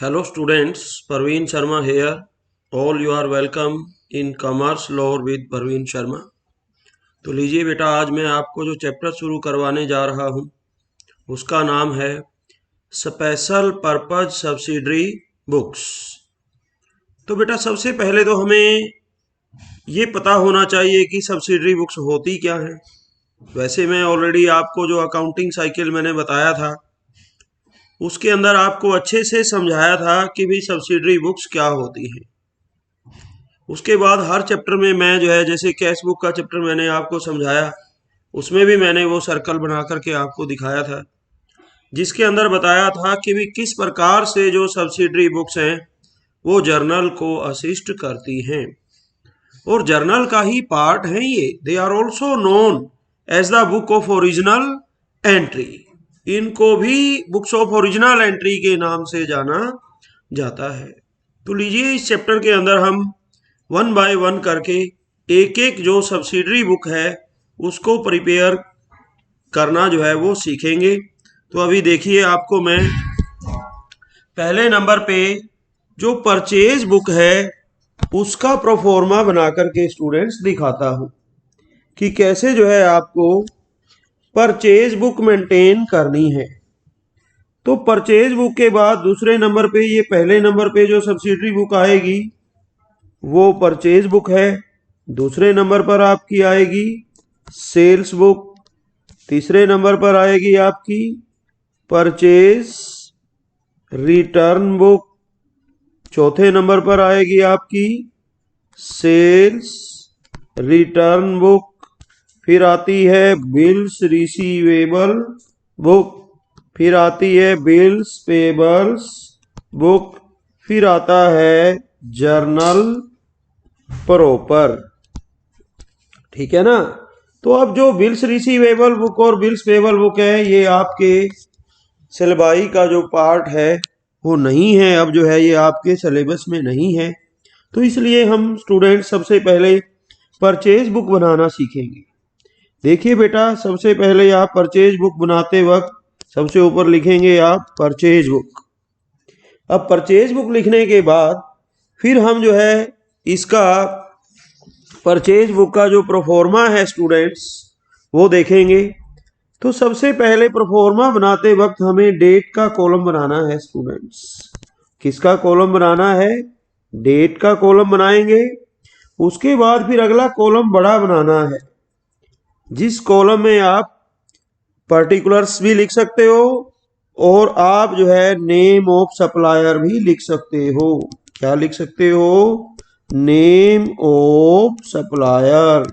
Hello students, Parveen Sharma here. All you are welcome in Commerce Law with Parveen Sharma. तो लीजिए बेटा, आज मैं आपको जो चैप्टर शुरू करवाने जा रहा हूँ उसका नाम है स्पेशल पर्पज सब्सिडरी बुक्स। तो बेटा सबसे पहले तो हमें ये पता होना चाहिए कि सब्सिडरी बुक्स होती क्या है। वैसे मैं ऑलरेडी आपको जो अकाउंटिंग साइकिल मैंने बताया था उसके अंदर आपको अच्छे से समझाया था कि भाई सब्सिडरी बुक्स क्या होती हैं। उसके बाद हर चैप्टर में मैं जो है, जैसे कैश बुक का चैप्टर मैंने आपको समझाया, उसमें भी मैंने वो सर्कल बना करके आपको दिखाया था, जिसके अंदर बताया था कि भी किस प्रकार से जो सब्सिडरी बुक्स हैं वो जर्नल को असिस्ट करती हैं और जर्नल का ही पार्ट है ये। They are also known as the book of original entry. इनको भी बुक्स ऑफ ओरिजिनल एंट्री के नाम से जाना जाता है। तो लीजिए, इस चैप्टर के अंदर हम वन बाय वन करके एक एक जो सब्सिडरी बुक है उसको प्रिपेयर करना जो है वो सीखेंगे। तो अभी देखिए, आपको मैं पहले नंबर पे जो परचेज बुक है उसका प्रोफॉर्मा बना करके स्टूडेंट्स दिखाता हूं कि कैसे जो है आपको परचेज बुक मेंटेन करनी है। तो परचेज बुक के बाद दूसरे नंबर पे, ये पहले नंबर पे जो सब्सिडरी बुक आएगी वो परचेज बुक है। दूसरे नंबर पर आपकी आएगी सेल्स बुक। तीसरे नंबर पर आएगी आपकी परचेज रिटर्न बुक। चौथे नंबर पर आएगी आपकी सेल्स रिटर्न बुक। फिर आती है बिल्स रिसीवेबल बुक। फिर आती है बिल्स पेबल्स बुक। फिर आता है जर्नल प्रॉपर। ठीक है ना। तो अब जो बिल्स रिसीवेबल बुक और बिल्स पेबल बुक है, ये आपके सिलेबस का जो पार्ट है वो नहीं है। अब जो है ये आपके सिलेबस में नहीं है, तो इसलिए हम स्टूडेंट सबसे पहले परचेज बुक बनाना सीखेंगे। देखिए बेटा, सबसे पहले आप परचेज बुक बनाते वक्त सबसे ऊपर लिखेंगे आप परचेज बुक। अब परचेज बुक लिखने के बाद फिर हम जो है इसका परचेज बुक का जो प्रोफॉर्मा है स्टूडेंट्स वो देखेंगे। तो सबसे पहले प्रोफॉर्मा बनाते वक्त हमें डेट का कॉलम बनाना है स्टूडेंट्स। किसका कॉलम बनाना है? डेट का कॉलम बनाएंगे। उसके बाद फिर अगला कॉलम बड़ा बनाना है, जिस कॉलम में आप पर्टिकुलर्स भी लिख सकते हो और आप जो है नेम ऑफ सप्लायर भी लिख सकते हो। क्या लिख सकते हो? नेम ऑफ सप्लायर,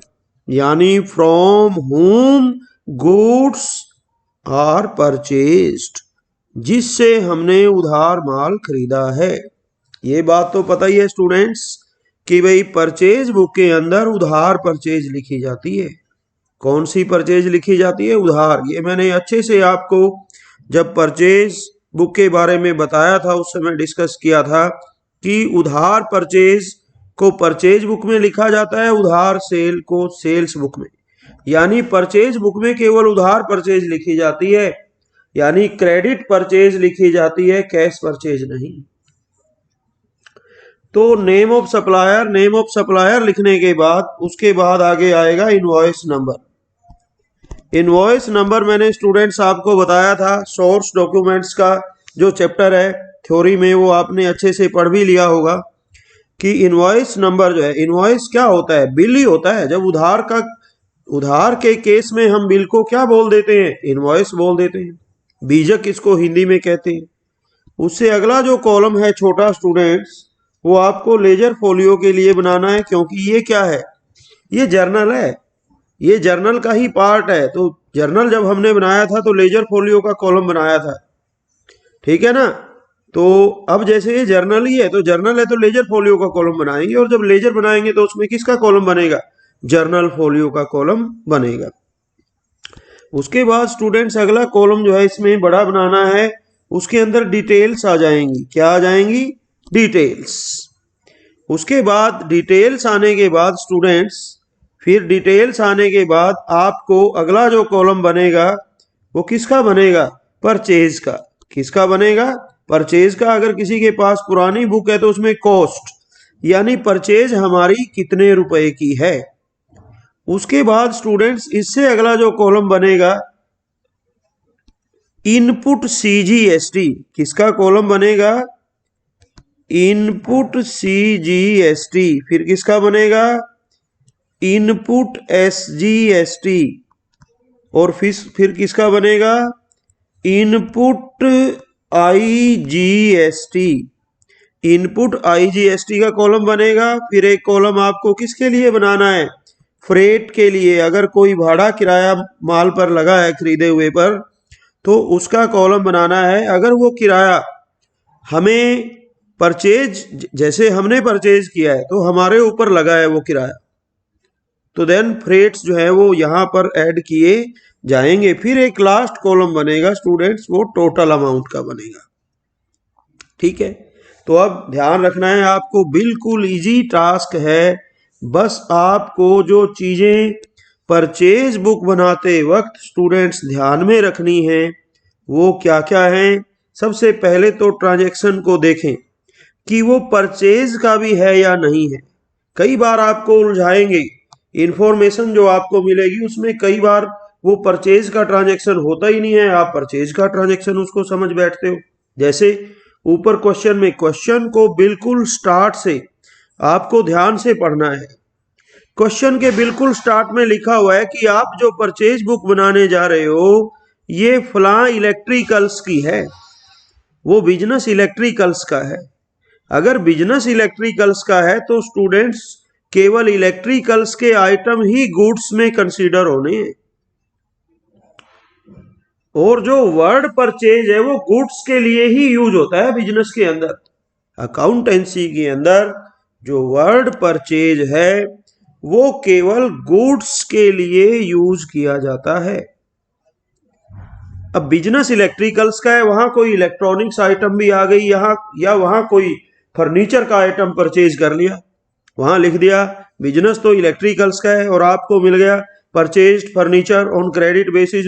यानी फ्रॉम हुम गुड्स आर परचेज्ड, जिससे हमने उधार माल खरीदा है। ये बात तो पता ही है स्टूडेंट्स कि भाई परचेज बुक के अंदर उधार परचेज लिखी जाती है। कौन सी परचेज लिखी जाती है? उधार। ये मैंने अच्छे से आपको जब परचेज बुक के बारे में बताया था उस समय डिस्कस किया था कि उधार परचेज को परचेज बुक में लिखा जाता है, उधार सेल को सेल्स बुक में। यानी परचेज बुक में केवल उधार परचेज लिखी जाती है, यानी क्रेडिट परचेज लिखी जाती है, कैश परचेज नहीं। तो नेम ऑफ सप्लायर लिखने के बाद उसके बाद आगे आएगा इनवॉइस नंबर। इनवॉइस नंबर मैंने स्टूडेंट्स आपको बताया था, सोर्स डॉक्यूमेंट्स का जो चैप्टर है थ्योरी में, वो आपने अच्छे से पढ़ भी लिया होगा कि इनवॉइस नंबर जो है, इनवॉइस क्या होता है? बिल ही होता है। जब उधार के केस में हम बिल को क्या बोल देते हैं? इनवॉइस बोल देते हैं, बीजक इसको हिंदी में कहते हैं। उससे अगला जो कॉलम है छोटा स्टूडेंट्स, वो आपको लेजर फोलियो के लिए बनाना है, क्योंकि ये क्या है? ये जर्नल है, ये जर्नल का ही पार्ट है। तो जर्नल जब हमने बनाया था तो लेजर फोलियो का कॉलम बनाया था। ठीक है ना। तो अब जैसे ये जर्नल ही है, तो जर्नल है तो लेजर फोलियो का कॉलम बनाएंगे, और जब लेजर बनाएंगे तो उसमें किसका कॉलम बनेगा? जर्नल फोलियो का कॉलम बनेगा। उसके बाद स्टूडेंट्स अगला कॉलम जो है इसमें बड़ा बनाना है, उसके अंदर डिटेल्स आ जाएंगी। क्या आ जाएंगी? डिटेल्स। उसके बाद डिटेल्स आने के बाद स्टूडेंट्स, फिर डिटेल्स आने के बाद आपको अगला जो कॉलम बनेगा वो किसका बनेगा? परचेज का। किसका बनेगा? परचेज का अगर किसी के पास पुरानी बुक है तो उसमें कॉस्ट, यानी परचेज हमारी कितने रुपए की है। उसके बाद स्टूडेंट्स इससे अगला जो कॉलम बनेगा इनपुट सीजीएसटी। किसका कॉलम बनेगा? Input CGST. फिर किसका बनेगा? Input SGST. और फिर किसका बनेगा? Input IGST. इनपुट आईजीएसटी का कॉलम बनेगा। फिर एक कॉलम आपको किसके लिए बनाना है? फ्रेट के लिए। अगर कोई भाड़ा किराया माल पर लगा है खरीदे हुए पर, तो उसका कॉलम बनाना है। अगर वो किराया हमें परचेज, जैसे हमने परचेज किया है तो हमारे ऊपर लगा है वो किराया, तो देन फ्रेट्स जो है वो यहां पर ऐड किए जाएंगे। फिर एक लास्ट कॉलम बनेगा स्टूडेंट्स, वो टोटल अमाउंट का बनेगा। ठीक है, तो अब ध्यान रखना है आपको, बिल्कुल इजी टास्क है। बस आपको जो चीजें परचेज बुक बनाते वक्त स्टूडेंट्स ध्यान में रखनी है वो क्या क्या है। सबसे पहले तो ट्रांजैक्शन को देखें कि वो परचेज का भी है या नहीं है। कई बार आपको उलझाएंगे, इंफॉर्मेशन जो आपको मिलेगी उसमें कई बार वो परचेज का ट्रांजैक्शन होता ही नहीं है, आप परचेज का ट्रांजैक्शन उसको समझ बैठते हो। जैसे ऊपर क्वेश्चन में, क्वेश्चन को बिल्कुल स्टार्ट से आपको ध्यान से पढ़ना है। क्वेश्चन के बिल्कुल स्टार्ट में लिखा हुआ है कि आप जो परचेज बुक बनाने जा रहे हो ये फलां इलेक्ट्रिकल्स की है, वो बिजनेस इलेक्ट्रिकल्स का है। अगर बिजनेस इलेक्ट्रिकल्स का है तो स्टूडेंट्स केवल इलेक्ट्रिकल्स के आइटम ही गुड्स में कंसीडर होने हैं, और जो वर्ड परचेज है वो गुड्स के लिए ही यूज होता है बिजनेस के अंदर। अकाउंटेंसी के अंदर जो वर्ड परचेज है वो केवल गुड्स के लिए यूज किया जाता है। अब बिजनेस इलेक्ट्रिकल्स का है, वहां कोई इलेक्ट्रॉनिक्स आइटम भी आ गई यहाँ, या वहां कोई फर्नीचर का आइटम परचेज कर लिया, वहां लिख दिया बिजनेस तो इलेक्ट्रिकल्स का है और आपको मिल गया purchase furniture on credit basis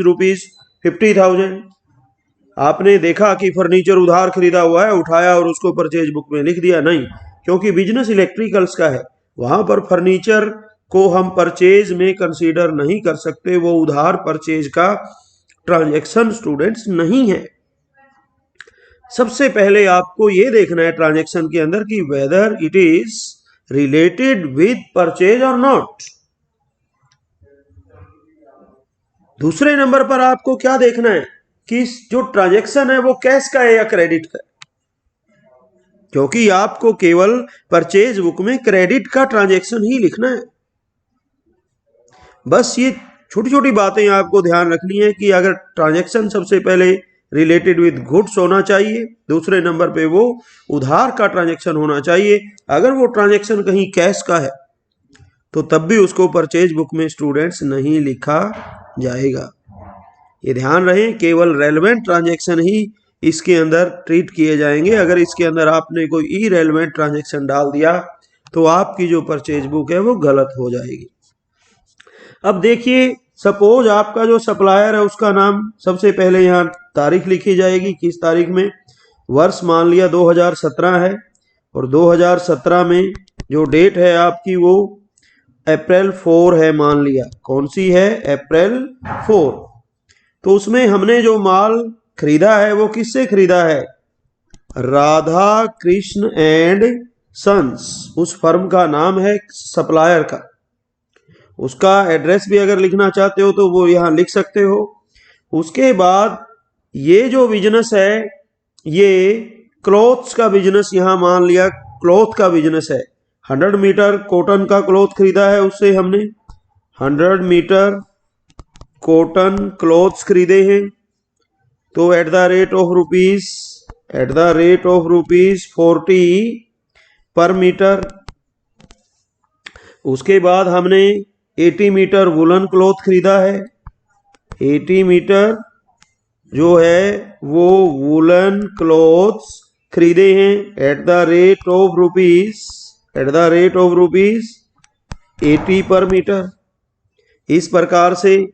₹50,000। आपने देखा कि फर्नीचर उधार खरीदा हुआ है, उठाया और उसको परचेज बुक में लिख दिया? नहीं, क्योंकि बिजनेस इलेक्ट्रिकल्स का है, वहां पर फर्नीचर को हम परचेज में कंसीडर नहीं कर सकते, वो उधार परचेज का ट्रांजैक्शन स्टूडेंट्स नहीं है। सबसे पहले आपको ये देखना है ट्रांजैक्शन के अंदर कि whether it is related with purchase और नॉट। दूसरे नंबर पर आपको क्या देखना है कि जो ट्रांजैक्शन है वो कैश का है या क्रेडिट का है, क्योंकि आपको केवल परचेज बुक में क्रेडिट का ट्रांजैक्शन ही लिखना है। बस ये छोटी छोटी बातें आपको ध्यान रखनी है कि अगर ट्रांजैक्शन सबसे पहले रिलेटेड विद गुड्स होना चाहिए, दूसरे नंबर पे वो उधार का ट्रांजैक्शन होना चाहिए। अगर वो ट्रांजैक्शन कहीं कैश का है तो तब भी उसको परचेज बुक में स्टूडेंट्स नहीं लिखा जाएगा। ये ध्यान रहे, केवल रेलेवेंट ट्रांजैक्शन ही इसके अंदर ट्रीट किए जाएंगे। अगर इसके अंदर आपने कोई इरेलेवेंट ट्रांजैक्शन डाल दिया तो आपकी जो परचेज बुक है वो गलत हो जाएगी। अब देखिए, सपोज आपका जो सप्लायर है उसका नाम, सबसे पहले यहाँ तारीख लिखी जाएगी, किस तारीख में, वर्ष मान लिया 2017 है, और 2017 में जो डेट है आपकी वो अप्रैल 4 है मान लिया। कौन सी है? अप्रैल 4। तो उसमें हमने जो माल खरीदा है वो किससे खरीदा है? राधा कृष्ण एंड सन्स, उस फर्म का नाम है सप्लायर का। उसका एड्रेस भी अगर लिखना चाहते हो तो वो यहाँ लिख सकते हो। उसके बाद ये जो बिजनेस है ये क्लॉथ्स का बिजनेस, यहाँ मान लिया क्लॉथ का बिजनेस है। 100 मीटर कॉटन का क्लॉथ खरीदा है उससे हमने, 100 मीटर कॉटन क्लॉथ्स खरीदे हैं, तो at the rate of rupees 40 पर मीटर। उसके बाद हमने 80 मीटर वुलन क्लॉथ खरीदा है। 80 मीटर जो है वो वुलन क्लॉथ्स खरीदे हैं at the rate of rupees 80 पर मीटर। इस प्रकार से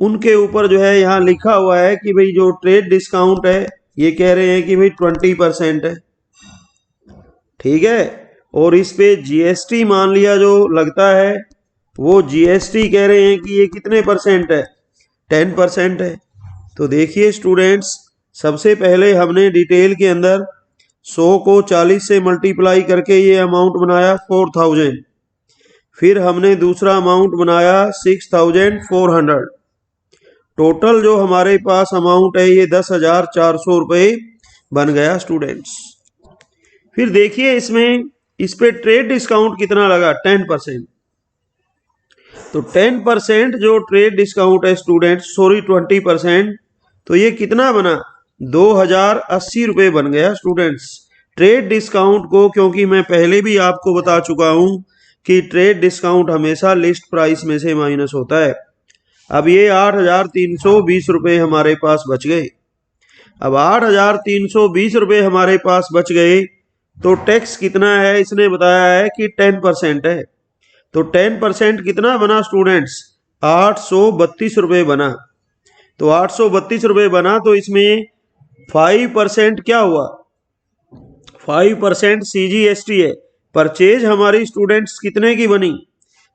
उनके ऊपर जो है यहाँ लिखा हुआ है कि भाई जो ट्रेड डिस्काउंट है ये कह रहे हैं कि भाई 20% है, ठीक है। और इस पे जीएसटी मान लिया जो लगता है, वो जीएसटी कह रहे हैं कि ये कितने परसेंट है, 10% है। तो देखिए स्टूडेंट्स, सबसे पहले हमने डिटेल के अंदर 100 को 40 से मल्टीप्लाई करके ये अमाउंट बनाया 4000। फिर हमने दूसरा अमाउंट बनाया 6400। टोटल जो हमारे पास अमाउंट है ये 10,400 रुपये बन गया स्टूडेंट्स। फिर देखिए इसमें इस पे ट्रेड डिस्काउंट कितना लगा, 10%। तो 10% जो ट्रेड डिस्काउंट है स्टूडेंट्स, सॉरी 20%, तो ये कितना बना, 2080 रुपये बन गया स्टूडेंट्स। ट्रेड डिस्काउंट को, क्योंकि मैं पहले भी आपको बता चुका हूं कि ट्रेड डिस्काउंट हमेशा लिस्ट प्राइस में से माइनस होता है। अब ये 8,320 रुपये हमारे पास बच गए। अब 8,320 रुपये हमारे पास बच गए, तो टैक्स कितना है इसने बताया है कि 10% है। तो 10% कितना बना स्टूडेंट्स, 832 रुपये बना। तो 832 रुपये बना, तो इसमें 5% क्या हुआ, 5% CGST है। परचेज हमारी स्टूडेंट्स कितने की बनी,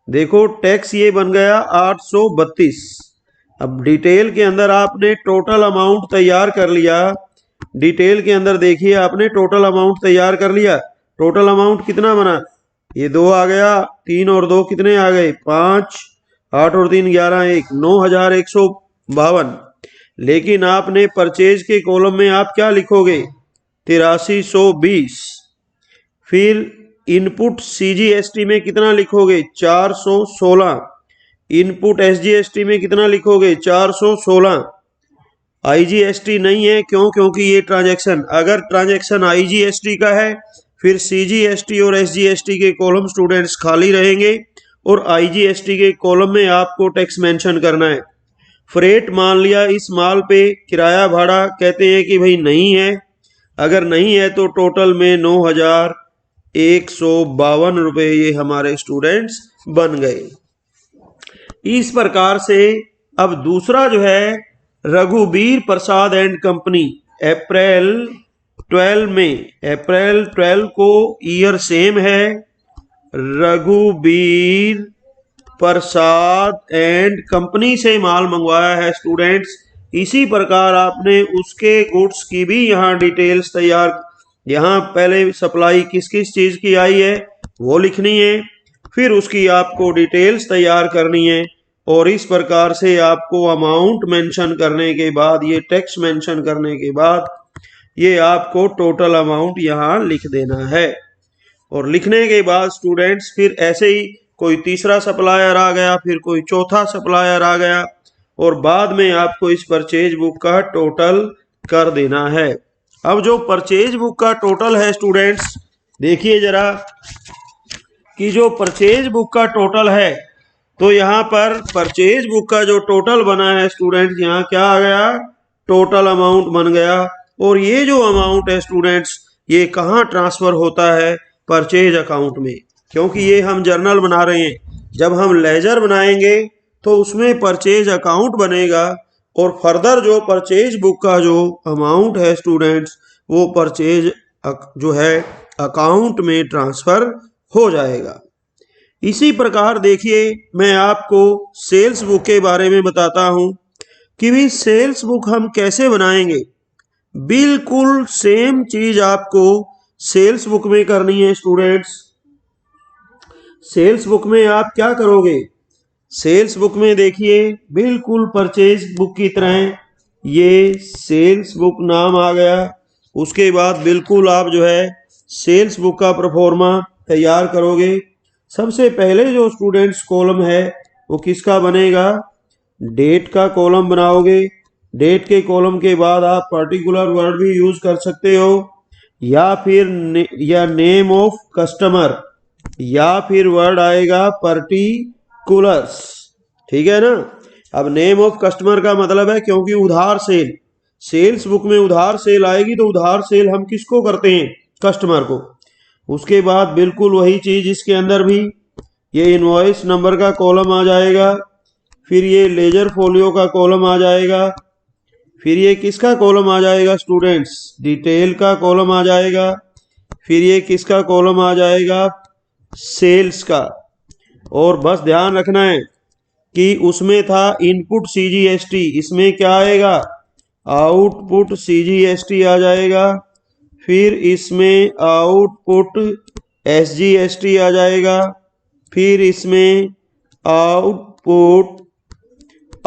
देखो टैक्स ये बन गया 832। अब डिटेल के अंदर आपने टोटल अमाउंट तैयार कर लिया, डिटेल के अंदर देखिए आपने टोटल अमाउंट तैयार कर लिया। टोटल अमाउंट कितना बना, ये 2 आ गया, 3 और 2 कितने आ गए, 5, 8 और 3 11, 1, 9,152। लेकिन आपने परचेज के कॉलम में आप क्या लिखोगे, 8320। फिर इनपुट CGST में कितना लिखोगे, 416। इनपुट SGST में कितना लिखोगे, 416। IGST नहीं है, क्यों, क्योंकि ये ट्रांजैक्शन, अगर ट्रांजैक्शन IGST का है फिर CGST और SGST के कॉलम स्टूडेंट्स खाली रहेंगे और IGST के कॉलम में आपको टैक्स मेंशन करना है। फ्रेट मान लिया, इस माल पे किराया भाड़ा कहते हैं कि भाई नहीं है, अगर नहीं है तो टोटल में 9,152 रुपये ये हमारे स्टूडेंट्स बन गए। इस प्रकार से अब दूसरा जो है, रघुबीर प्रसाद एंड कंपनी, अप्रैल 12 में, अप्रैल 12 को ईयर सेम है, रघुबीर प्रसाद एंड कंपनी से माल मंगवाया है स्टूडेंट्स। इसी प्रकार आपने उसके गुड्स की भी यहाँ डिटेल्स तैयार, यहाँ पहले सप्लाई किस किस चीज की आई है वो लिखनी है, फिर उसकी आपको डिटेल्स तैयार करनी है, और इस प्रकार से आपको अमाउंट मेंशन करने के बाद, ये टैक्स मेंशन करने के बाद, ये आपको टोटल अमाउंट यहाँ लिख देना है। और लिखने के बाद स्टूडेंट्स फिर ऐसे ही कोई तीसरा सप्लायर आ गया, फिर कोई चौथा सप्लायर आ गया, और बाद में आपको इस परचेज बुक का टोटल कर देना है। अब जो परचेज बुक का टोटल है स्टूडेंट्स, देखिए जरा कि जो परचेज बुक का टोटल है, तो यहाँ पर परचेज बुक का जो टोटल बना है स्टूडेंट्स, यहाँ क्या आ गया, टोटल अमाउंट बन गया। और ये जो अमाउंट है स्टूडेंट्स, ये कहाँ ट्रांसफर होता है, परचेज अकाउंट में, क्योंकि ये हम जर्नल बना रहे हैं। जब हम लेजर बनाएंगे तो उसमें परचेज अकाउंट बनेगा, और फर्दर जो परचेज बुक का जो अमाउंट है स्टूडेंट्स, वो परचेज जो है अकाउंट में ट्रांसफर हो जाएगा। इसी प्रकार देखिए मैं आपको सेल्स बुक के बारे में बताता हूं कि भी सेल्स बुक हम कैसे बनाएंगे। बिल्कुल सेम चीज आपको सेल्स बुक में करनी है स्टूडेंट्स। सेल्स बुक में आप क्या करोगे, सेल्स बुक में देखिए बिल्कुल परचेज बुक की तरह ये सेल्स बुक नाम आ गया। उसके बाद बिल्कुल आप जो है सेल्स बुक का प्रोफॉर्मा तैयार करोगे। सबसे पहले जो स्टूडेंट्स कॉलम है वो किसका बनेगा, डेट का कॉलम बनाओगे। डेट के कॉलम के बाद आप पर्टिकुलर वर्ड भी यूज कर सकते हो, या फिर या नेम ऑफ कस्टमर, या फिर वर्ड आएगा पर्टिकुलर्स, ठीक है ना। अब नेम ऑफ कस्टमर का मतलब है, क्योंकि उधार सेल, सेल्स बुक में उधार सेल आएगी तो उधार सेल हम किसको करते हैं, कस्टमर को। उसके बाद बिल्कुल वही चीज इसके अंदर भी ये इनवॉइस नंबर का कॉलम आ जाएगा, फिर ये लेजर फोलियो का कॉलम आ जाएगा, फिर ये किसका कॉलम आ जाएगा स्टूडेंट्स, डिटेल का कॉलम आ जाएगा। फिर ये किसका कॉलम आ जाएगा, सेल्स का। और बस ध्यान रखना है कि उसमें था इनपुट सीजीएसटी, इसमें क्या आएगा, आउटपुट सीजीएसटी आ जाएगा। फिर इसमें आउटपुट एसजीएसटी आ जाएगा। फिर इसमें आउटपुट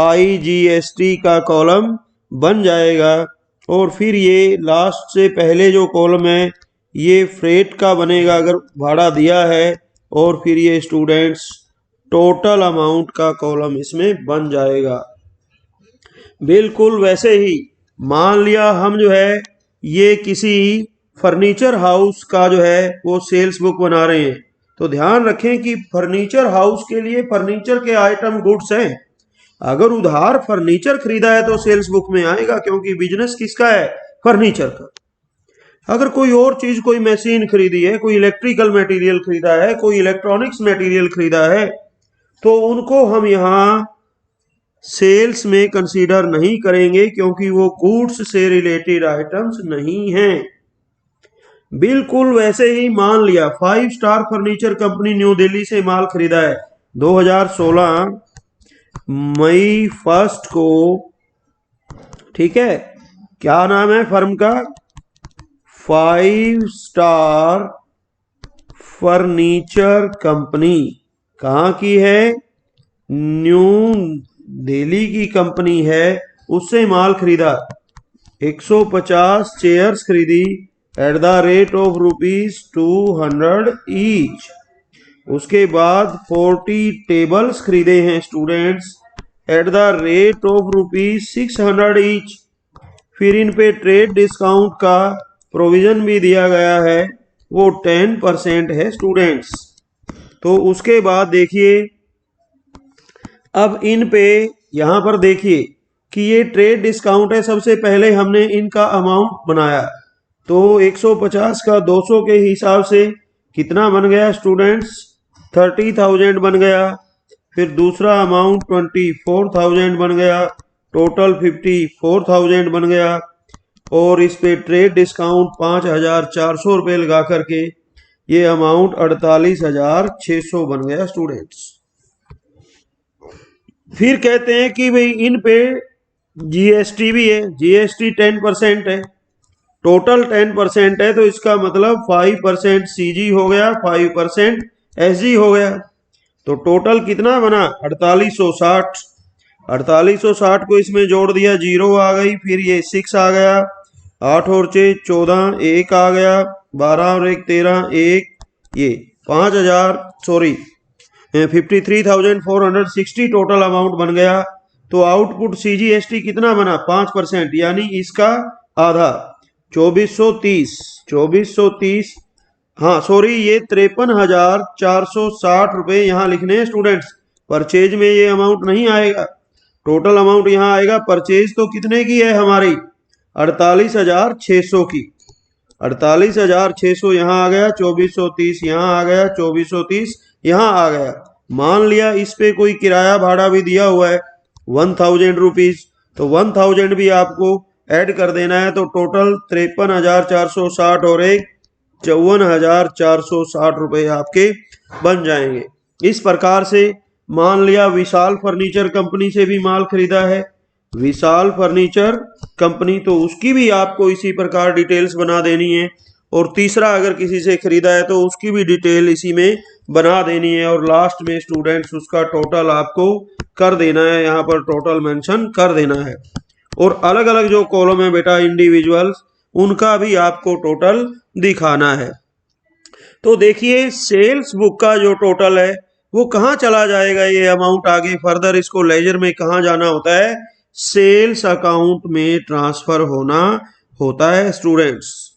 आईजीएसटी का कॉलम बन जाएगा। और फिर ये लास्ट से पहले जो कॉलम है ये फ्रेट का बनेगा अगर भाड़ा दिया है। और फिर ये स्टूडेंट्स टोटल अमाउंट का कॉलम इसमें बन जाएगा। बिल्कुल वैसे ही मान लिया हम जो है ये किसी फर्नीचर हाउस का जो है वो सेल्स बुक बना रहे हैं, तो ध्यान रखें कि फर्नीचर हाउस के लिए फर्नीचर के आइटम गुड्स हैं। अगर उधार फर्नीचर खरीदा है तो सेल्स बुक में आएगा, क्योंकि बिजनेस किसका है, फर्नीचर का। अगर कोई और चीज, कोई मशीन खरीदी है, कोई इलेक्ट्रिकल मटेरियल खरीदा है, कोई इलेक्ट्रॉनिक्स मटेरियल खरीदा है, तो उनको हम यहाँ सेल्स में कंसीडर नहीं करेंगे, क्योंकि वो गुड्स से रिलेटेड आइटम्स नहीं हैं। बिल्कुल वैसे ही मान लिया 5 star furniture company new Delhi से माल खरीदा है 2016 मई 1 को, ठीक है। क्या नाम है फर्म का, 5 स्टार फर्नीचर कंपनी। कहाँ की है, न्यू दिल्ली की कंपनी है। उससे माल खरीदा, 150 चेयर्स खरीदी at the rate of ₹200 each. उसके बाद 40 टेबल्स खरीदे हैं students at the rate of ₹600 each. फिर इन पे ट्रेड डिस्काउंट का प्रोविजन भी दिया गया है, वो 10% है स्टूडेंट्स। तो उसके बाद देखिए, अब इन पे यहां पर देखिए कि ये ट्रेड डिस्काउंट है। सबसे पहले हमने इनका अमाउंट बनाया, तो 150 का 200 के हिसाब से कितना बन गया स्टूडेंट्स, 30,000 बन गया। फिर दूसरा अमाउंट 24,000 बन गया, टोटल 54,000 बन गया। और इस पे ट्रेड डिस्काउंट 5,400 रुपये लगा करके ये अमाउंट 48,600 बन गया स्टूडेंट्स। फिर कहते हैं कि भाई इन पे जीएसटी भी है, जीएसटी 10% है, टोटल 10% है, तो इसका मतलब 5% सीजी हो गया, 5% एसजी हो गया। तो टोटल कितना बना, 4860। 4860 को इसमें जोड़ दिया, 0 आ गई, फिर ये 6 आ गया, 8 और 6 14, 1 आ गया, 12 और 1 13, 1, ये 53,460 टोटल अमाउंट बन गया। तो आउटपुट सीजीएसटी कितना बना, 5%, यानी इसका आधा, 2430। हाँ सॉरी, ये 53,460 रुपये यहाँ लिखने हैं स्टूडेंट्स। परचेज में ये अमाउंट नहीं आएगा, टोटल अमाउंट यहाँ आएगा। परचेज तो कितने की है हमारी, 48,600 की। 48,600 यहाँ आ गया, 2430 यहाँ आ गया, 2430 यहाँ आ गया। मान लिया इस पे कोई किराया भाड़ा भी दिया हुआ है 1000 रुपीज, तो 1000 भी आपको ऐड कर देना है। तो टोटल 53,460 और 54,460 रुपये आपके बन जाएंगे। इस प्रकार से मान लिया विशाल फर्नीचर कंपनी से भी माल खरीदा है, विशाल फर्नीचर कंपनी, तो उसकी भी आपको इसी प्रकार डिटेल्स बना देनी है। और तीसरा अगर किसी से खरीदा है तो उसकी भी डिटेल इसी में बना देनी है। और लास्ट में स्टूडेंट्स उसका टोटल आपको कर देना है, यहाँ पर टोटल मेंशन कर देना है। और अलग अलग जो कॉलम है बेटा इंडिविजुअल्स, उनका भी आपको टोटल दिखाना है। तो देखिए सेल्स बुक का जो टोटल है वो कहाँ चला जाएगा, ये अमाउंट आगे फर्दर इसको लेजर में कहाँ जाना होता है, सेल्स अकाउंट में ट्रांसफर होना होता है स्टूडेंट्स।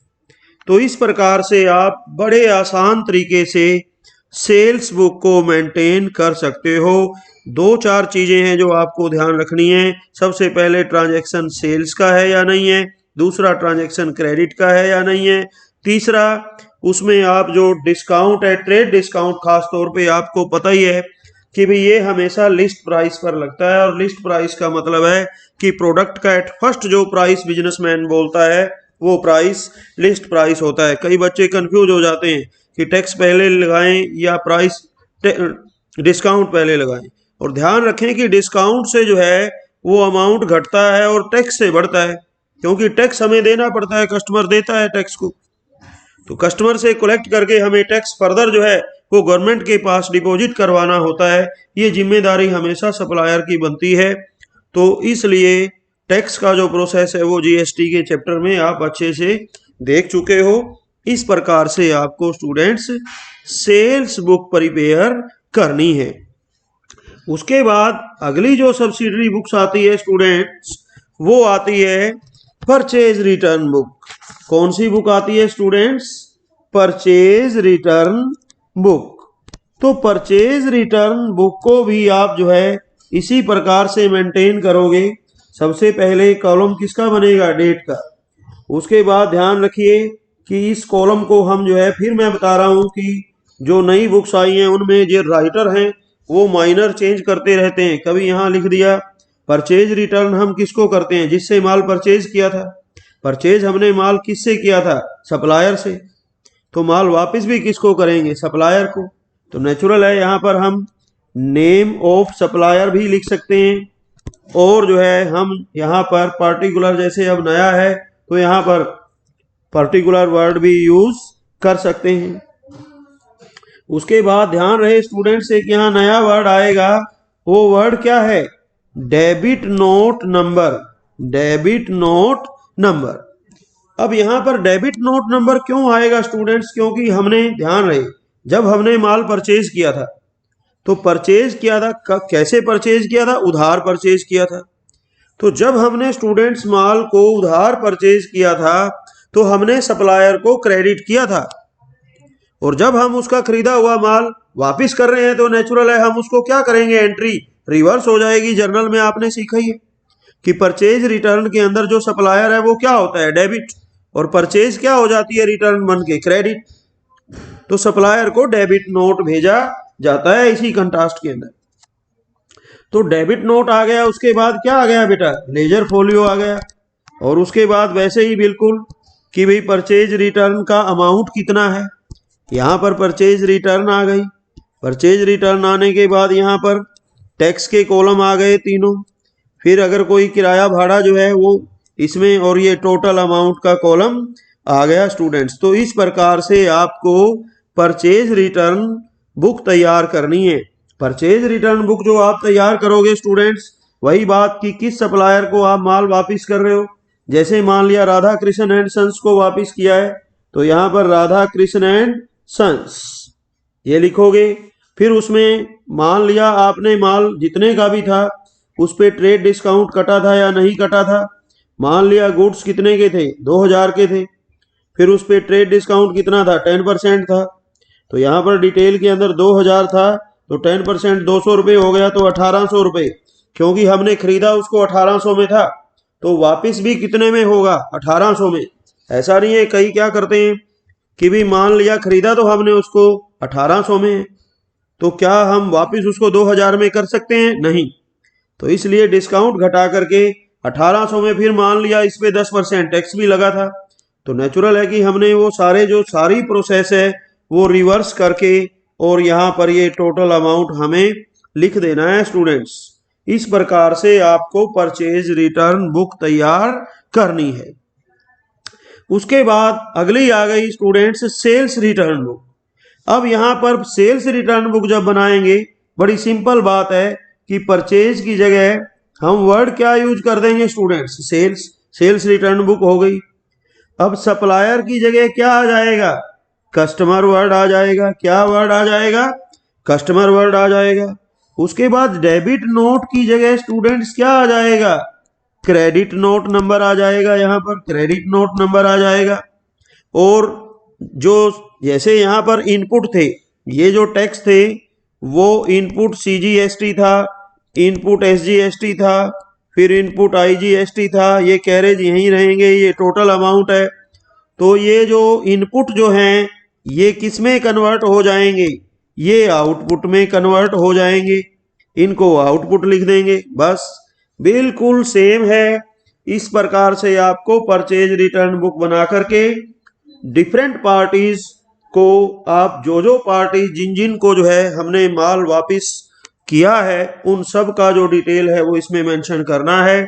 तो इस प्रकार से आप बड़े आसान तरीके से सेल्स बुक को मेंटेन कर सकते हो। 2-4 चीजें हैं जो आपको ध्यान रखनी है। सबसे पहले ट्रांजैक्शन सेल्स का है या नहीं है, दूसरा ट्रांजैक्शन क्रेडिट का है या नहीं है, तीसरा उसमें आप जो डिस्काउंट है ट्रेड डिस्काउंट, खास तौर पे आपको पता ही है कि भाई ये हमेशा लिस्ट प्राइस पर लगता है, और लिस्ट प्राइस का मतलब है कि प्रोडक्ट का एट फर्स्ट जो प्राइस बिजनेसमैन बोलता है वो प्राइस लिस्ट प्राइस होता है। कई बच्चे कंफ्यूज हो जाते हैं कि टैक्स पहले लगाएं या प्राइस डिस्काउंट पहले लगाएं, और ध्यान रखें कि डिस्काउंट से जो है वो अमाउंट घटता है और टैक्स से बढ़ता है, क्योंकि टैक्स हमें देना पड़ता है, कस्टमर देता है टैक्स को। तो कस्टमर से कलेक्ट करके हमें टैक्स फर्दर जो है वो गवर्नमेंट के पास डिपॉजिट करवाना होता है। ये जिम्मेदारी हमेशा सप्लायर की बनती है। तो इसलिए टैक्स का जो प्रोसेस है वो जीएसटी के चैप्टर में आप अच्छे से देख चुके हो। इस प्रकार से आपको स्टूडेंट्स सेल्स बुक प्रिपेयर करनी है। उसके बाद अगली जो सब्सिडरी बुक्स आती है स्टूडेंट्स, वो आती है परचेज रिटर्न बुक। कौन सी बुक आती है स्टूडेंट्स? Purchase return book. तो परचेज रिटर्न बुक को भी आप जो है इसी प्रकार से मेंटेन करोगे। सबसे पहले कॉलम किसका बनेगा? डेट का। उसके बाद ध्यान रखिए कि इस कॉलम को हम जो है, फिर मैं बता रहा हूं कि जो नई बुक्स आई हैं उनमें जो राइटर हैं वो माइनर चेंज करते रहते हैं। कभी यहाँ लिख दिया परचेज रिटर्न हम किसको करते हैं? जिससे माल परचेज किया था। परचेज हमने माल किससे किया था? सप्लायर से। तो माल वापस भी किसको करेंगे? सप्लायर को। तो नेचुरल है यहाँ पर हम नेम ऑफ सप्लायर भी लिख सकते हैं, और जो है हम यहाँ पर पर्टिकुलर, जैसे अब नया है तो यहाँ पर पर्टिकुलर वर्ड भी यूज कर सकते हैं। उसके बाद ध्यान रहे स्टूडेंट से कि यहाँ नया वर्ड आएगा, वो वर्ड क्या है? Debit note number. Debit note number. अब यहाँ पर डेबिट नोट नंबर क्यों आएगा स्टूडेंट्स? क्योंकि हमने, ध्यान रहे, जब हमने माल परचेज किया था तो परचेज किया था, कैसे परचेज किया था? उधार परचेज किया था। तो जब हमने स्टूडेंट्स माल को उधार परचेज किया था तो हमने सप्लायर को क्रेडिट किया था, और जब हम उसका खरीदा हुआ माल वापिस कर रहे हैं तो नेचुरल है हम उसको क्या करेंगे? एंट्री रिवर्स हो जाएगी। जर्नल में आपने सीखा ही है कि परचेज रिटर्न के अंदर जो सप्लायर है वो क्या होता है? डेबिट, और परचेज क्या हो जाती है? रिटर्न बन के क्रेडिट। तो सप्लायर को डेबिट नोट भेजा जाता है इसी कंट्रास्ट के अंदर। तो डेबिट नोट आ गया। उसके बाद क्या आ गया बेटा? लेजर फोलियो आ गया। और उसके बाद वैसे ही बिल्कुल कि भाई परचेज रिटर्न का अमाउंट कितना है, यहाँ पर परचेज रिटर्न आ गई। परचेज रिटर्न आने के बाद यहाँ पर टैक्स के कॉलम आ गए तीनों। फिर अगर कोई किराया भाड़ा जो है वो इसमें, और ये टोटल अमाउंट का कॉलम आ गया स्टूडेंट्स। तो इस प्रकार से आपको परचेज रिटर्न बुक तैयार करनी है। परचेज रिटर्न बुक जो आप तैयार करोगे स्टूडेंट्स, वही बात कि किस सप्लायर को आप माल वापिस कर रहे हो। जैसे मान लिया राधा कृष्ण एंड सन्स को वापिस किया है, तो यहाँ पर राधा कृष्ण एंड सन्स ये लिखोगे। फिर उसमें मान लिया आपने माल जितने का भी था उस पे ट्रेड डिस्काउंट कटा था या नहीं कटा था। मान लिया गुड्स कितने के थे? 2000 के थे। फिर उस पे ट्रेड डिस्काउंट कितना था? 10% था। तो यहाँ पर डिटेल के अंदर 2000 था, तो 10% 200 रुपये हो गया, तो 1800 रुपये। क्योंकि हमने खरीदा उसको 1800 में था, तो वापस भी कितने में होगा? 1800 में। ऐसा नहीं है, कई क्या करते हैं कि भी मान लिया खरीदा तो हमने उसको 1800 में, तो क्या हम वापस उसको 2000 में कर सकते हैं? नहीं। तो इसलिए डिस्काउंट घटा करके 1800 में, फिर मान लिया इस पे 10% टैक्स भी लगा था, तो नेचुरल है कि हमने वो सारी प्रोसेस है वो रिवर्स करके, और यहाँ पर ये टोटल अमाउंट हमें लिख देना है स्टूडेंट्स। इस प्रकार से आपको परचेज रिटर्न बुक तैयार करनी है। उसके बाद अगली आ गई स्टूडेंट्स सेल्स रिटर्न बुक। अब यहाँ पर सेल्स रिटर्न बुक जब बनाएंगे, बड़ी सिंपल बात है कि परचेज की जगह हम वर्ड क्या यूज कर देंगे students? Sales. Sales return book हो गई। अब सप्लायर की जगह क्या आ जाएगा? कस्टमर वर्ड आ जाएगा। क्या वर्ड आ जाएगा? कस्टमर वर्ड आ जाएगा। उसके बाद डेबिट नोट की जगह स्टूडेंट्स क्या आ जाएगा? क्रेडिट नोट नंबर आ जाएगा। यहाँ पर क्रेडिट नोट नंबर आ जाएगा। और जो जैसे यहाँ पर इनपुट थे, ये जो टैक्स थे वो इनपुट सीजीएसटी था, इनपुट एसजीएसटी था, फिर इनपुट आईजीएसटी था। ये कैरेज यहीं रहेंगे, ये टोटल अमाउंट है। तो ये जो इनपुट जो हैं ये किस में कन्वर्ट हो जाएंगे? ये आउटपुट में कन्वर्ट हो जाएंगे, इनको आउटपुट लिख देंगे, बस बिल्कुल सेम है। इस प्रकार से आपको परचेज रिटर्न बुक बना करके डिफरेंट पार्टीज को, आप जो पार्टी जिन जिन को जो है हमने माल वापस किया है उन सब का जो डिटेल है वो इसमें मेंशन करना है।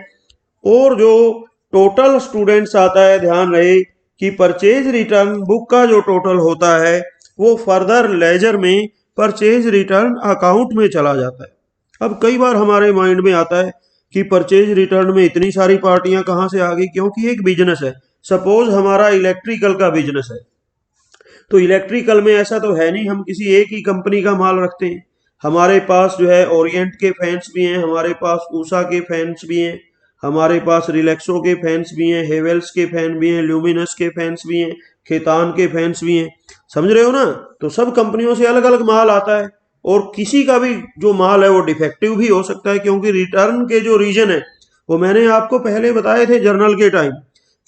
और जो टोटल स्टूडेंट्स आता है, ध्यान रहे कि परचेज रिटर्न बुक का जो टोटल होता है वो फर्दर लेजर में परचेज रिटर्न अकाउंट में चला जाता है। अब कई बार हमारे माइंड में आता है कि परचेज रिटर्न में इतनी सारी पार्टियां कहां से आ गई, क्योंकि एक बिजनेस है। सपोज हमारा इलेक्ट्रिकल का बिजनेस है, तो इलेक्ट्रिकल में ऐसा तो है नहीं हम किसी एक ही कंपनी का माल रखते हैं। हमारे पास जो है ओरिएंट के फैंस भी हैं, हमारे पास ऊषा के फैंस भी हैं, हमारे पास रिलैक्सो के फैंस भी हैं, हेवेल्स के फैन भी हैं, ल्यूमिनस के फैंस भी हैं, खेतान के फैंस भी हैं। समझ रहे हो ना? तो सब कंपनियों से अलग अलग माल आता है और किसी का भी जो माल है वो डिफेक्टिव भी हो सकता है, क्योंकि रिटर्न के जो रीजन है वो मैंने आपको पहले बताए थे जर्नल के टाइम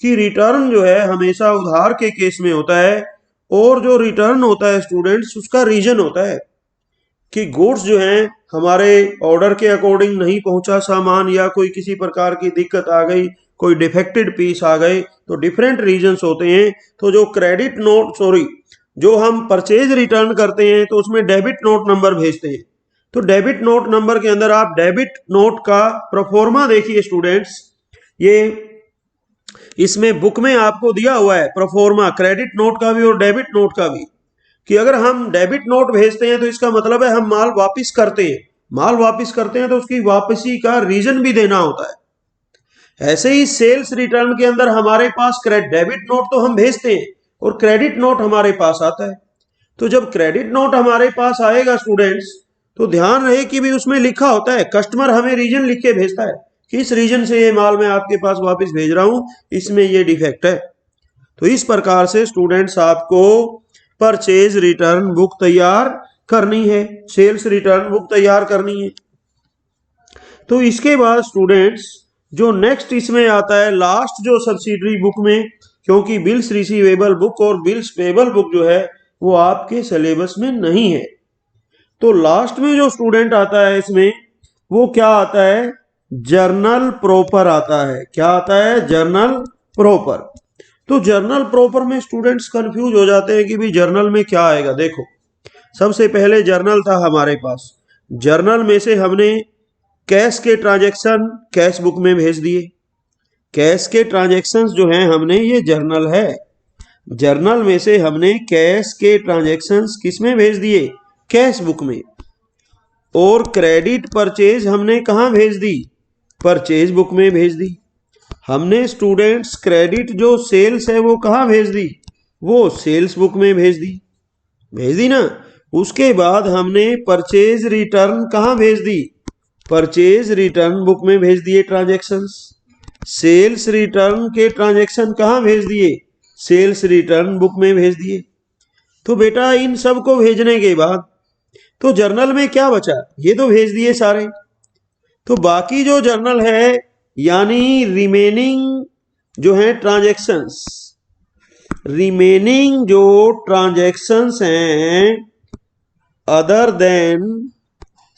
कि रिटर्न जो है हमेशा उधार के केस में होता है, और जो रिटर्न होता है स्टूडेंट्स उसका रीजन होता है कि गुड्स जो हैं हमारे ऑर्डर के अकॉर्डिंग नहीं पहुंचा सामान, या कोई किसी प्रकार की दिक्कत आ गई, कोई डिफेक्टेड पीस आ गए, तो डिफरेंट रीजंस होते हैं। तो जो क्रेडिट नोट जो हम परचेज रिटर्न करते हैं तो उसमें डेबिट नोट नंबर भेजते हैं। तो डेबिट नोट नंबर के अंदर आप डेबिट नोट का प्रोफॉर्मा देखिए स्टूडेंट्स, ये इसमें बुक में आपको दिया हुआ है प्रोफॉर्मा क्रेडिट नोट का भी और डेबिट नोट का भी, कि अगर हम डेबिट नोट भेजते हैं तो इसका मतलब है हम माल वापस करते हैं। माल वापस करते हैं तो उसकी वापसी का रीजन भी देना होता है। ऐसे ही सेल्स रिटर्न के अंदर हमारे पास डेबिट नोट तो हम भेजते हैं और क्रेडिट नोट हमारे पास आता है। तो जब क्रेडिट नोट हमारे पास आएगा स्टूडेंट्स, तो ध्यान रहे कि भी उसमें लिखा होता है, कस्टमर हमें रीजन लिख के भेजता है कि इस रीजन से ये माल मैं आपके पास वापस भेज रहा हूं, इसमें ये डिफेक्ट है। तो इस प्रकार से स्टूडेंट्स आपको परचेज रिटर्न बुक तैयार करनी है, सेल्स रिटर्न बुक तैयार करनी है। तो इसके बाद स्टूडेंट्स जो नेक्स्ट इसमें आता है लास्ट जो सब्सिडरी बुक में, क्योंकि बिल्स रिसीवेबल बुक और बिल्स पेबल बुक जो है वो आपके सिलेबस में नहीं है, तो लास्ट में जो स्टूडेंट आता है इसमें वो क्या आता है, जर्नल प्रॉपर आता है। क्या आता है? Journal proper. तो जर्नल प्रॉपर में स्टूडेंट्स कंफ्यूज हो जाते हैं कि भाई जर्नल में क्या आएगा। देखो, सबसे पहले जर्नल था हमारे पास, जर्नल में से हमने कैश के ट्रांजैक्शन कैश बुक में भेज दिए। कैश के ट्रांजैक्शंस जो हैं हमने, ये जर्नल है, जर्नल में से हमने कैश के ट्रांजैक्शंस किस में भेज दिए? कैश बुक में। और क्रेडिट परचेज हमने कहाँ भेज दी? परचेज बुक में भेज दी। हमने स्टूडेंट्स क्रेडिट जो सेल्स है वो कहाँ भेज दी? वो सेल्स बुक में भेज दी ना। उसके बाद हमने परचेज रिटर्न कहाँ भेज दी? परचेज रिटर्न बुक में भेज दिए ट्रांजैक्शंस। सेल्स रिटर्न के ट्रांजैक्शन कहाँ भेज दिए? सेल्स रिटर्न बुक में भेज दिए। तो बेटा इन सब को भेजने के बाद तो जर्नल में क्या बचा? ये तो भेज दिए सारे। तो बाकी जो जर्नल है यानी रिमेनिंग जो है ट्रांजैक्शंस, रिमेनिंग जो ट्रांजैक्शंस हैं other than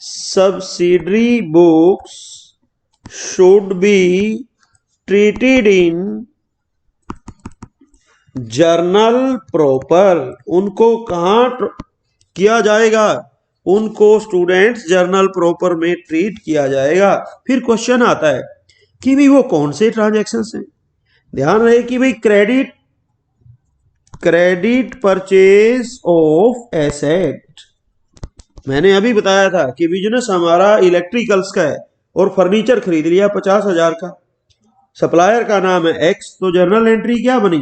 subsidiary books should be treated in journal proper. उनको कहाँ किया जाएगा? उनको स्टूडेंट्स जर्नल प्रॉपर में ट्रीट किया जाएगा। फिर क्वेश्चन आता है कि भाई वो कौन से ट्रांजैक्शंस हैं? ध्यान रहे कि भाई क्रेडिट परचेज ऑफ एसेट, मैंने अभी बताया था कि बिजनेस हमारा इलेक्ट्रिकल्स का है और फर्नीचर खरीद लिया 50,000 का, सप्लायर का नाम है एक्स, तो जर्नल एंट्री क्या बनी?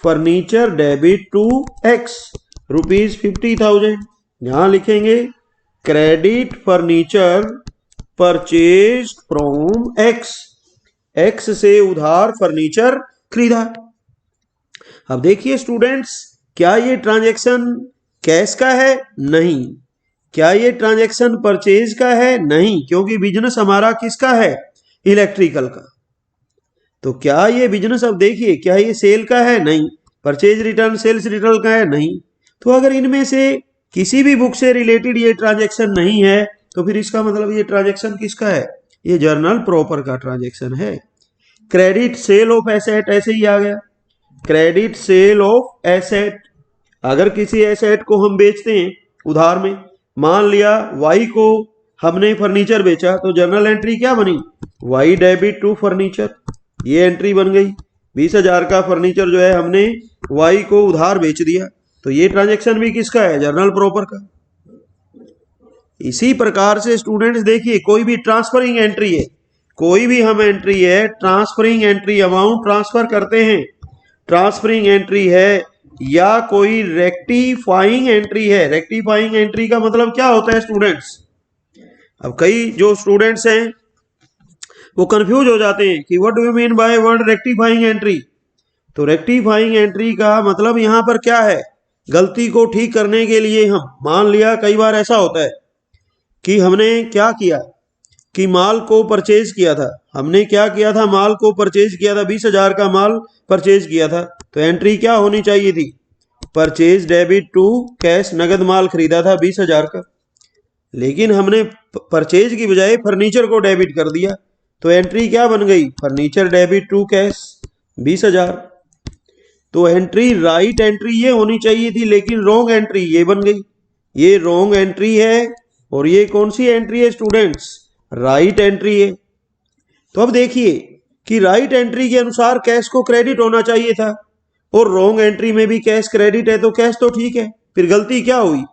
Furniture debit to X ₹50,000। यहां लिखेंगे credit furniture purchase from X, X से उधार फर्नीचर खरीदा। अब देखिए स्टूडेंट्स, क्या ये ट्रांजैक्शन कैश का है? नहीं। क्या ये ट्रांजैक्शन परचेज का है? नहीं, क्योंकि बिजनेस हमारा किसका है? इलेक्ट्रिकल का। तो क्या ये बिजनेस, अब देखिए, क्या ये सेल का है? नहीं। परचेज रिटर्न सेल्स रिटर्न का है? नहीं। तो अगर इनमें से किसी भी बुक से रिलेटेड ये ट्रांजैक्शन नहीं है तो फिर इसका मतलब ये ट्रांजैक्शन किसका है? ये जर्नल प्रॉपर का ट्रांजैक्शन है। क्रेडिट सेल ऑफ एसेट ऐसे ही आ गया, क्रेडिट सेल ऑफ एसेट। अगर किसी एसेट को हम बेचते हैं उधार में, मान लिया वाई को हमने फर्नीचर बेचा, तो जर्नल एंट्री क्या बनी? वाई डेबिट टू फर्नीचर, ये एंट्री बन गई। 20,000 का फर्नीचर जो है हमने वाई को उधार बेच दिया, तो ये ट्रांजैक्शन भी किसका है? जर्नल प्रॉपर का। इसी प्रकार से स्टूडेंट्स देखिए, कोई भी ट्रांसफरिंग एंट्री है, कोई भी हम एंट्री है, ट्रांसफरिंग एंट्री, अमाउंट ट्रांसफर करते हैं, ट्रांसफरिंग एंट्री है, या कोई रेक्टिफाइंग एंट्री है। रेक्टिफाइंग एंट्री का मतलब क्या होता है स्टूडेंट्स? अब कई जो स्टूडेंट्स हैं वो कंफ्यूज हो जाते हैं कि what do you mean by word rectifying entry. तो रेक्टिफाइंग एंट्री का मतलब यहां पर क्या है? गलती को ठीक करने के लिए हम, मान लिया कई बार ऐसा होता है कि हमने क्या किया कि माल को परचेज किया था, हमने क्या किया था? माल को परचेज किया था, 20,000 का माल परचेज किया था, तो एंट्री क्या होनी चाहिए थी? परचेज डेबिट टू कैश, नगद माल खरीदा था 20,000 का, लेकिन हमने परचेज की बजाय फर्नीचर को डेबिट कर दिया, तो एंट्री क्या बन गई? Furniture debit to cash 20,000। तो एंट्री राइट एंट्री ये होनी चाहिए थी, लेकिन रॉन्ग एंट्री ये बन गई। ये रॉन्ग एंट्री है, और ये कौन सी एंट्री है स्टूडेंट्स? राइट एंट्री है। तो अब देखिए कि राइट एंट्री के अनुसार कैश को क्रेडिट होना चाहिए था, और रॉन्ग एंट्री में भी कैश क्रेडिट है, तो कैश तो ठीक है। फिर गलती क्या हुई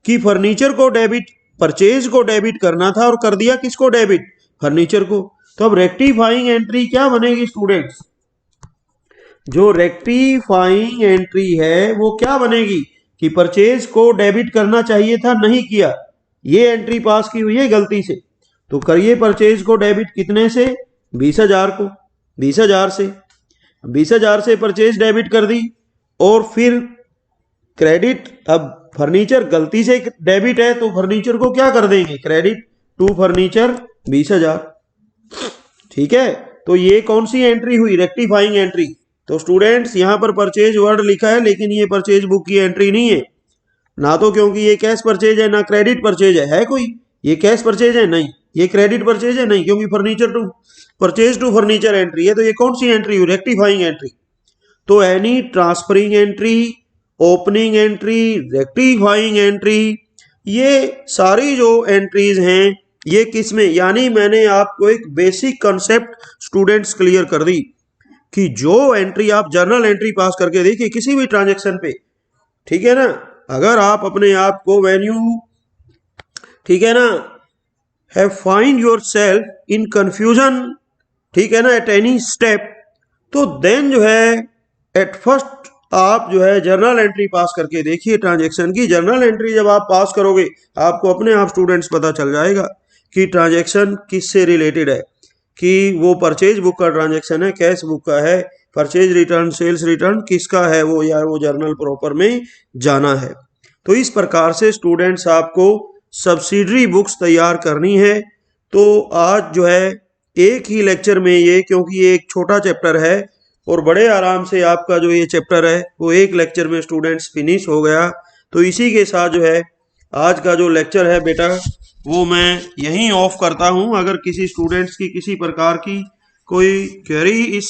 कि फर्नीचर को डेबिट, परचेज को डेबिट करना था और कर दिया किसको डेबिट? फर्नीचर को। तो अब रेक्टिफाइंग एंट्री क्या बनेगी स्टूडेंट्स? जो रेक्टिफाइंग एंट्री है वो क्या बनेगी कि परचेज को डेबिट करना चाहिए था, नहीं किया, ये एंट्री पास की हुई है गलती से। तो करिए परचेज को डेबिट कितने से? 20,000 को, 20,000 से, 20,000 से परचेज डेबिट कर दी, और फिर क्रेडिट, अब फर्नीचर गलती से डेबिट है तो फर्नीचर को क्या कर देंगे? Credit to furniture 20,000। ठीक है, तो ये कौन सी एंट्री हुई? Rectifying entry. तो स्टूडेंट्स यहां पर परचेज वर्ड लिखा है, लेकिन ये परचेज बुक की एंट्री नहीं है ना, तो क्योंकि ये कैश परचेज है ना क्रेडिट परचेज है कोई? ये कैश परचेज है नहीं, ये क्रेडिट परचेज है नहीं, क्योंकि furniture to purchase to furniture entry है, तो ये कौन सी एंट्री हुई? Rectifying entry. तो any transferring entry, opening entry, rectifying entry, ये सारी जो एंट्रीज हैं ये किस में, यानी मैंने आपको एक बेसिक कंसेप्ट स्टूडेंट्स क्लियर कर दी कि जो एंट्री आप जर्नल एंट्री पास करके देखिए किसी भी ट्रांजैक्शन पे, ठीक है ना, अगर आप अपने आप को व्हेन यू, ठीक है ना, have find your self in confusion, ठीक है ना, एट एनी स्टेप, तो देन जो है एट फर्स्ट आप जो है जर्नल एंट्री पास करके देखिए ट्रांजैक्शन की। जर्नल एंट्री जब आप पास करोगे आपको अपने आप स्टूडेंट्स पता चल जाएगा कि ट्रांजैक्शन किससे रिलेटेड है, कि वो परचेज बुक का ट्रांजैक्शन है, कैश बुक का है, परचेज रिटर्न, सेल्स रिटर्न किसका है वो, या वो जर्नल प्रॉपर में जाना है। तो इस प्रकार से स्टूडेंट्स आपको सब्सिडरी बुक्स तैयार करनी है। तो आज जो है एक ही लेक्चर में ये, क्योंकि ये एक छोटा चैप्टर है और बड़े आराम से आपका जो ये चैप्टर है वो एक लेक्चर में स्टूडेंट्स फिनिश हो गया। तो इसी के साथ जो है आज का जो लेक्चर है बेटा वो मैं यहीं ऑफ करता हूं। अगर किसी स्टूडेंट्स की किसी प्रकार की कोई क्वेरी इस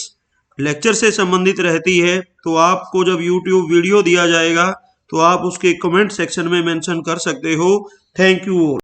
लेक्चर से संबंधित रहती है तो आपको जब YouTube वीडियो दिया जाएगा तो आप उसके कमेंट सेक्शन में मेंशन कर सकते हो। Thank you.